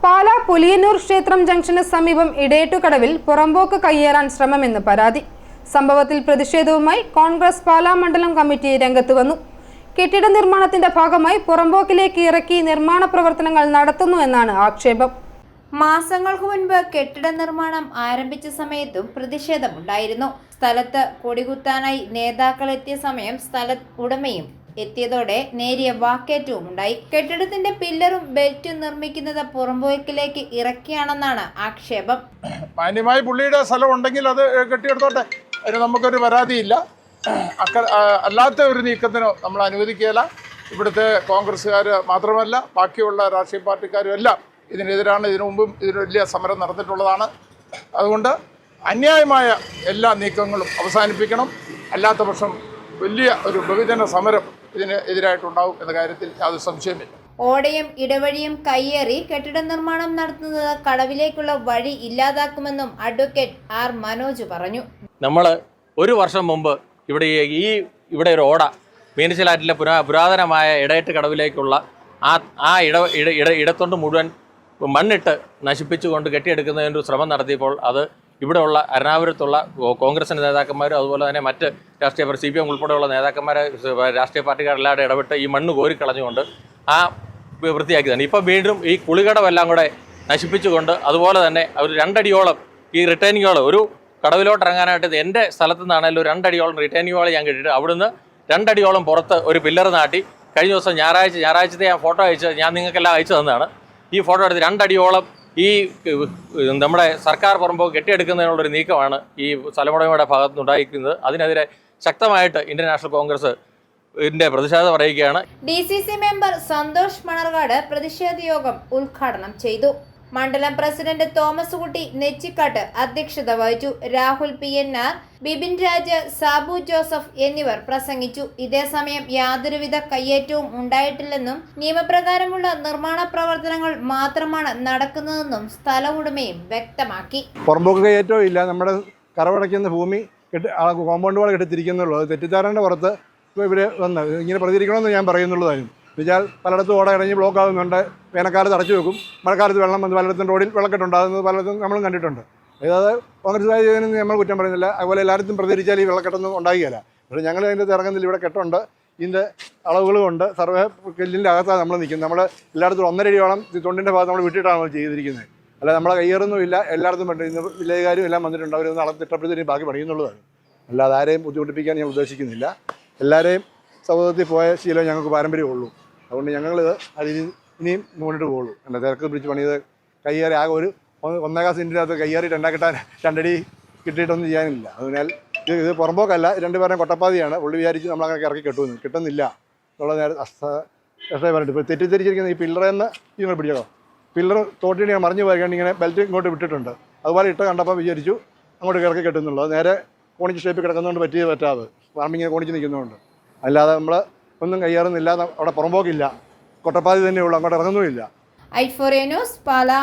പാലാ പുലിയന്നൂർ ക്ഷേത്രം ജംഗ്ഷന് സമീപം ഇടേറ്റുകടവിൽ പുറമ്പോക്ക് കയ്യേറാൻ ശ്രമമെന്ന് പരാതി. സംഭവത്തിൽ പ്രതിഷേധവുമായി കോൺഗ്രസ് പാലാ മണ്ഡലം കമ്മിറ്റി രംഗത്ത് വന്നു. കെട്ടിട നിർമ്മാണത്തിന്റെ ഭാഗമായി പുറമ്പോക്കിലേക്ക് ഇറക്കി നിർമ്മാണ പ്രവർത്തനങ്ങൾ നടത്തുന്നു എന്നാണ് ആക്ഷേപം. മാസങ്ങൾക്ക് മുൻപ് കെട്ടിട നിർമ്മാണം ആരംഭിച്ച സമയത്തും പ്രതിഷേധമുണ്ടായിരുന്നു. സ്ഥലത്ത് കൊടികുത്താനായി നേതാക്കൾ എത്തിയ സമയം സ്ഥല ഉടമയും എത്തിയതോടെ നേരിയ വാക്കേറ്റവും ഉണ്ടായി. കെട്ടിടത്തിന്റെ പില്ലറും ബെൽറ്റും നിർമ്മിക്കുന്നത് പുറമ്പോക്കിലേക്ക് ഇറക്കിയാണെന്നാണ് ആക്ഷേപം. മാന്യമായി പുള്ളിയുടെ സ്ഥലം ഉണ്ടെങ്കിൽ അത് കെട്ടിയെടുത്തോട്ടെ, അതിന് നമുക്കൊരു പരാതിയില്ല. അല്ലാത്ത ഒരു നീക്കത്തിനോ നമ്മൾ അനുവദിക്കുകയില്ല. ഇവിടുത്തെ കോൺഗ്രസ്സുകാർ മാത്രമല്ല ബാക്കിയുള്ള രാഷ്ട്രീയ പാർട്ടിക്കാരും എല്ലാം ഇതിനെതിരാണ്. ഇതിനു മുമ്പും ഇതിന് വലിയ സമരം നടന്നിട്ടുള്ളതാണ്. അതുകൊണ്ട് അന്യായമായ എല്ലാ നീക്കങ്ങളും അവസാനിപ്പിക്കണം. അല്ലാത്ത പക്ഷം വലിയ ഒരു ബഹുജന സമരം ഇതിന് എതിരായിട്ടുണ്ടാവും എന്ന കാര്യത്തിൽ യാതൊരു സംശയമില്ല. ഓടയും ഇടവഴിയും കയ്യേറി കെട്ടിട നിർമ്മാണം നടത്തുന്നത് കടവിലേക്കുള്ള വഴി ഇല്ലാതാക്കുമെന്നും അഡ്വക്കേറ്റ് ആർ മനോജ് പറഞ്ഞു. നമ്മൾ ഒരു വർഷം മുമ്പ് ഇവിടെ ഒരു ഓട മീനച്ചിലാറ്റിലെ പുരാതനമായ ഇടയറ്റ് കടവിലേക്കുള്ള ഇടത്തൊണ്ട് മുഴുവൻ മണ്ണിട്ട് നശിപ്പിച്ചുകൊണ്ട് കെട്ടിയെടുക്കുന്നതിൻ്റെ ഒരു ശ്രമം നടത്തിയപ്പോൾ അത് ഇവിടെയുള്ള എറണാകുളത്തുള്ള കോൺഗ്രസിൻ്റെ നേതാക്കന്മാരും അതുപോലെ തന്നെ മറ്റ് രാഷ്ട്രീയ CPM ഉൾപ്പെടെയുള്ള നേതാക്കന്മാരെ രാഷ്ട്രീയ പാർട്ടിക്കാരെല്ലാവരും ഇടപെട്ട് ഈ മണ്ണ് കോരിക്കളഞ്ഞുകൊണ്ട് വൃത്തിയാക്കിയതാണ്. ഇപ്പോൾ വീണ്ടും ഈ കുളികടവെല്ലാം കൂടെ നശിപ്പിച്ചുകൊണ്ട് അതുപോലെ തന്നെ ഒരു 2 അടിയോളം ഈ റിട്ടേണിംഗ് വാൾ ഒരു കടവിലോട്ട് ഇറങ്ങാനായിട്ട് എൻ്റെ സ്ഥലത്തു നിന്നാണെങ്കിലും 2 അടിയോളം റിട്ടേണിംഗ് വാൾ ഞാൻ കെട്ടിയിട്ട് അവിടുന്ന് 2 അടിയോളം പുറത്ത് ഒരു പില്ലർ നാട്ടി കഴിഞ്ഞ ദിവസം ഞായറാഴ്ചത്തെ ഞാൻ ഫോട്ടോ ഞാൻ നിങ്ങൾക്കെല്ലാം അയച്ചു തന്നതാണ്. ഈ ഫോട്ടോ എടുത്ത് 2 അടിയോളം ഈ നമ്മുടെ സർക്കാർ പുറമ്പോക്ക് കെട്ടിയെടുക്കുന്നതിനുള്ളൊരു നീക്കമാണ് ഈ സ്ഥലമുടമയുടെ ഭാഗത്തുനിന്നുണ്ടായിരിക്കുന്നത്. അതിനെതിരെ ശക്തമായിട്ട് ഇന്ത്യൻ നാഷണൽ കോൺഗ്രസ് ഇതിൻ്റെ പ്രതിഷേധം അറിയിക്കുകയാണ്. DCC മെമ്പർ സന്തോഷ് മണർകാട് പ്രതിഷേധ യോഗം ഉദ്ഘാടനം ചെയ്തു. മണ്ഡലം പ്രസിഡന്റ് തോമസ് കുട്ടി നെച്ചിക്കാട്ട് അധ്യക്ഷത വഹിച്ചു. രാഹുൽ PNR, ബിബിൻ രാജ്, സാബു ജോസഫ് എന്നിവർ പ്രസംഗിച്ചു. ഇതേസമയം യാതൊരുവിധ കയ്യേറ്റവും ഉണ്ടായിട്ടില്ലെന്നും നിയമപ്രകാരമുള്ള നിർമ്മാണ പ്രവർത്തനങ്ങൾ മാത്രമാണ് നടക്കുന്നതെന്നും സ്ഥല ഉടമയും വ്യക്തമാക്കി. പുറമ്പോക്ക് കയ്യേറ്റവും ഇല്ല. നമ്മുടെ കറവടയ്ക്കുന്ന ഭൂമി കോമ്പൗണ്ട് വാൾ കെട്ടിത്തിരിക്കുന്നുള്ളൂ. അത് തെറ്റിദ്ധാരണയുടെ പുറത്ത് ഇവർ വന്ന് ഇങ്ങനെ പ്രതികരിക്കണമെന്ന് ഞാൻ പറയുന്നുള്ളതായിരുന്നു. എന്നുവെച്ചാൽ പലയിടത്തും ഓട ഇറങ്ങി ബ്ലോക്ക് ആകുന്നുണ്ട്. വേനൽക്കാലത്ത് അടച്ചു വെക്കും, മഴക്കാലത്ത് വെള്ളം വന്ന് പലയിടത്തും റോഡിൽ വെള്ളക്കെട്ടുണ്ടാകുന്നത് പലയിടത്തും നമ്മളും കണ്ടിട്ടുണ്ട്. അതായത് കോൺഗ്രസ്സുകാർ ചെയ്യുന്നതിന് നമ്മൾ കുറ്റം പറയുന്നില്ല. അതുപോലെ എല്ലായിടത്തും പ്രതികരിച്ചാൽ ഈ വെള്ളക്കെട്ടൊന്നും ഉണ്ടാകുകയില്ല. പക്ഷേ ഞങ്ങൾ അതിൻ്റെ ഇറങ്ങുന്നില്ല. ഇവിടെ കെട്ടുണ്ട്, ഇതിൻ്റെ അളവുകളുമുണ്ട്. സർവേ കല്ലിൻ്റെ അകത്താണ് നമ്മൾ നിൽക്കുന്നത്. നമ്മൾ എല്ലായിടത്തും 1.5 അടിയോളം തൊണ്ടിൻ്റെ ഭാഗത്ത് നമ്മൾ വിട്ടിട്ടാണ് നമ്മൾ ചെയ്തിരിക്കുന്നത്. അല്ല നമ്മളെ കയ്യേറൊന്നുമില്ല. എല്ലായിടത്തും പറ്റും. ഇന്ന് വില്ലേജുകാരും എല്ലാം വന്നിട്ടുണ്ട്. അവരൊന്ന് അളത്തിട്ടപ്പോഴത്തേക്കും ബാക്കി പഠിക്കുന്നുള്ളതാണ്. അല്ലാതെ ആരെയും ബുദ്ധിമുട്ടിപ്പിക്കാൻ ഞാൻ ഉദ്ദേശിക്കുന്നില്ല. എല്ലാവരെയും സൗഹൃദത്തിൽ പോയ ശീലം ഞങ്ങൾക്ക് പാരമ്പര്യമുള്ളൂ. അതുകൊണ്ട് ഞങ്ങളിത് ഇനിയും മുന്നോട്ട് പോകുള്ളൂ. എൻ്റെ തിരക്ക് പിടിച്ച് പണിയത് കയ്യേറി ആകെ ഒരു 1.25 സെൻറ്റിനകത്ത് കയ്യേറിയിട്ട് ഉണ്ടാക്കിട്ടാൻ 2 അടി കിട്ടിയിട്ടൊന്നും ചെയ്യാനില്ല. അതിനാൽ ഇത് പുറമ്പോക്കല്ല, 2 പേരുടെയും കൊട്ടപ്പാതിയാണ്. പുള്ളി വിചാരിച്ച് നമ്മളങ്ങനെ ഇറക്കി കിട്ടുന്നില്ല എന്നുള്ള നേരെ പറഞ്ഞിട്ട് ഇപ്പോൾ തെറ്റിദ്ധരിച്ചിരിക്കുന്ന ഈ പില്ലറെന്ന് നിങ്ങൾ പിടിച്ചോ. പില്ലർ തോട്ടിന് ഞാൻ മറിഞ്ഞു പോയിക്കാണ്ട് ഇങ്ങനെ ബെൽറ്റ് ഇങ്ങോട്ട് വിട്ടിട്ടുണ്ട്. അതുപോലെ ഇട്ട് കണ്ടപ്പോൾ വിചാരിച്ചു അങ്ങോട്ട് ഇറക്കി കെട്ടുന്നുള്ളൂ. അത് നേരെ കോണിച്ച് ഷേപ്പിൽ കിടക്കുന്നതുകൊണ്ട് പറ്റാതെ ഫാമിങ്ങനെ കോണിച്ച് നിൽക്കുന്നതുകൊണ്ട്. അല്ലാതെ നമ്മൾ ഒന്നും കയ്യേറുന്നില്ല. അവിടെ പുറമ്പോക്കില്ല, കൊട്ടപ്പാതി തന്നെയുള്ളൂ, അങ്ങോട്ട് ഇറങ്ങുന്നുമില്ല. ഐ4A ന്യൂസ് പാലാ.